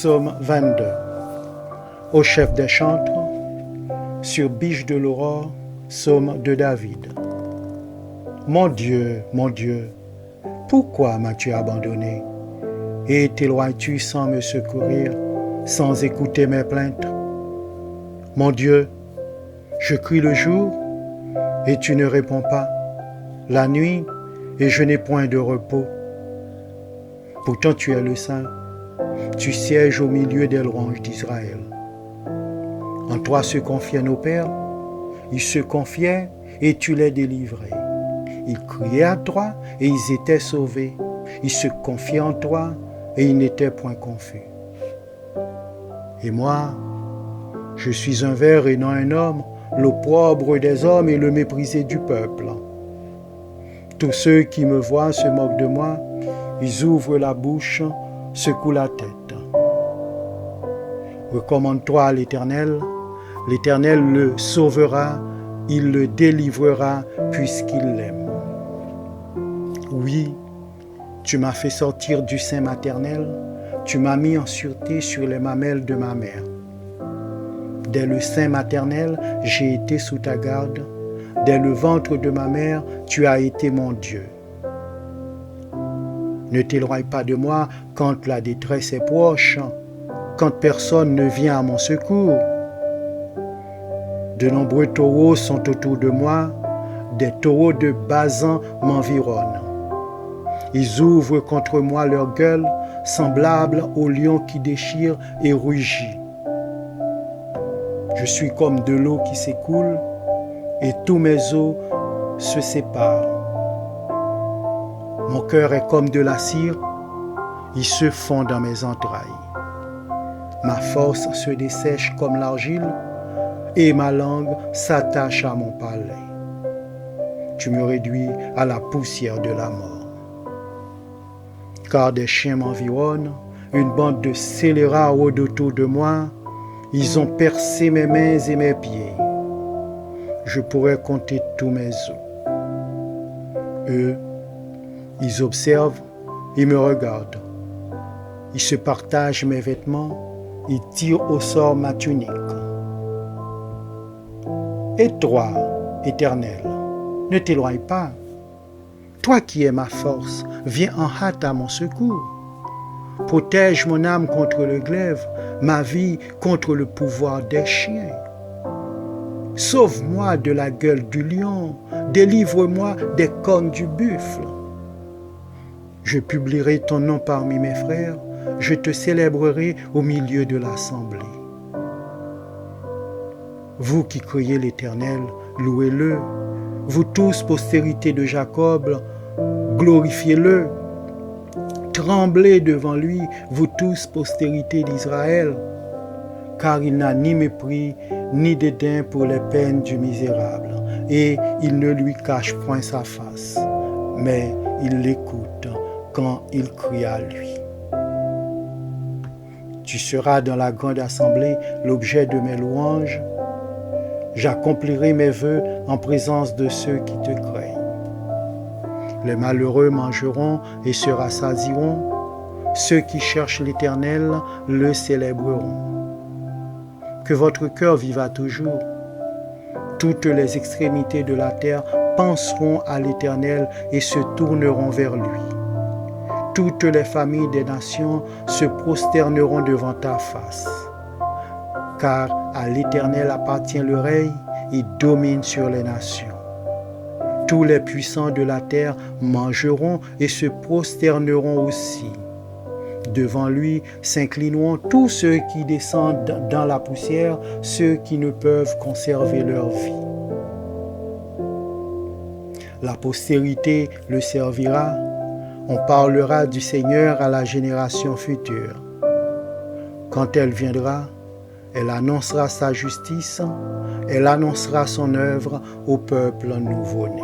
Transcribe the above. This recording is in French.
Psaume 22. Au chef des chantres, sur Biche de l'aurore, psaume de David. Mon Dieu, pourquoi m'as-tu abandonné? Et t'éloignes-tu sans me secourir, sans écouter mes plaintes? Mon Dieu, je crie le jour, et tu ne réponds pas, la nuit, et je n'ai point de repos. Pourtant tu es le Saint, tu sièges au milieu des louanges d'Israël. En toi se confiaient nos pères, ils se confiaient et tu les délivrais. Ils criaient à toi et ils étaient sauvés. Ils se confiaient en toi et ils n'étaient point confus. Et moi, je suis un ver et non un homme, l'opprobre des hommes et le méprisé du peuple. Tous ceux qui me voient se moquent de moi, ils ouvrent la bouche, secouent la tête. Recommande-toi à l'Éternel, l'Éternel le sauvera, il le délivrera puisqu'il l'aime. Oui, tu m'as fait sortir du sein maternel, tu m'as mis en sûreté sur les mamelles de ma mère. Dès le sein maternel, j'ai été sous ta garde, dès le ventre de ma mère, tu as été mon Dieu. Ne t'éloigne pas de moi quand la détresse est proche, quand personne ne vient à mon secours. De nombreux taureaux sont autour de moi, des taureaux de Basan m'environnent. Ils ouvrent contre moi leur gueule, semblables au lion qui déchire et rugit. Je suis comme de l'eau qui s'écoule, et tous mes os se séparent. Mon cœur est comme de la cire, il se fond dans mes entrailles. Ma force se dessèche comme l'argile, et ma langue s'attache à mon palais. Tu me réduis à la poussière de la mort. Car des chiens m'environnent, une bande de scélérats rôde autour de moi, ils ont percé mes mains et mes pieds. Je pourrais compter tous mes os. Eux, ils observent, ils me regardent. Ils se partagent mes vêtements, ils tirent au sort ma tunique. Et toi, Éternel, ne t'éloigne pas. Toi qui es ma force, viens en hâte à mon secours. Protège mon âme contre le glaive, ma vie contre le pouvoir des chiens. Sauve-moi de la gueule du lion, délivre-moi des cornes du buffle. Je publierai ton nom parmi mes frères, je te célébrerai au milieu de l'assemblée. Vous qui criez l'Éternel, louez-le. Vous tous, postérité de Jacob, glorifiez-le. Tremblez devant lui, vous tous, postérité d'Israël, car il n'a ni mépris, ni dédain pour les peines du misérable, et il ne lui cache point sa face, mais il l'écoute quand il crie à lui. Tu seras dans la grande assemblée l'objet de mes louanges. J'accomplirai mes vœux en présence de ceux qui te craignent. Les malheureux mangeront et se rassasieront. Ceux qui cherchent l'Éternel le célébreront. Que votre cœur viva toujours. Toutes les extrémités de la terre penseront à l'Éternel et se tourneront vers lui. Toutes les familles des nations se prosterneront devant ta face. Car à l'Éternel appartient le règne, il domine sur les nations. Tous les puissants de la terre mangeront et se prosterneront aussi. Devant lui s'inclineront tous ceux qui descendent dans la poussière, ceux qui ne peuvent conserver leur vie. La postérité le servira, on parlera du Seigneur à la génération future. Quand elle viendra, elle annoncera sa justice, elle annoncera son œuvre au peuple nouveau-né.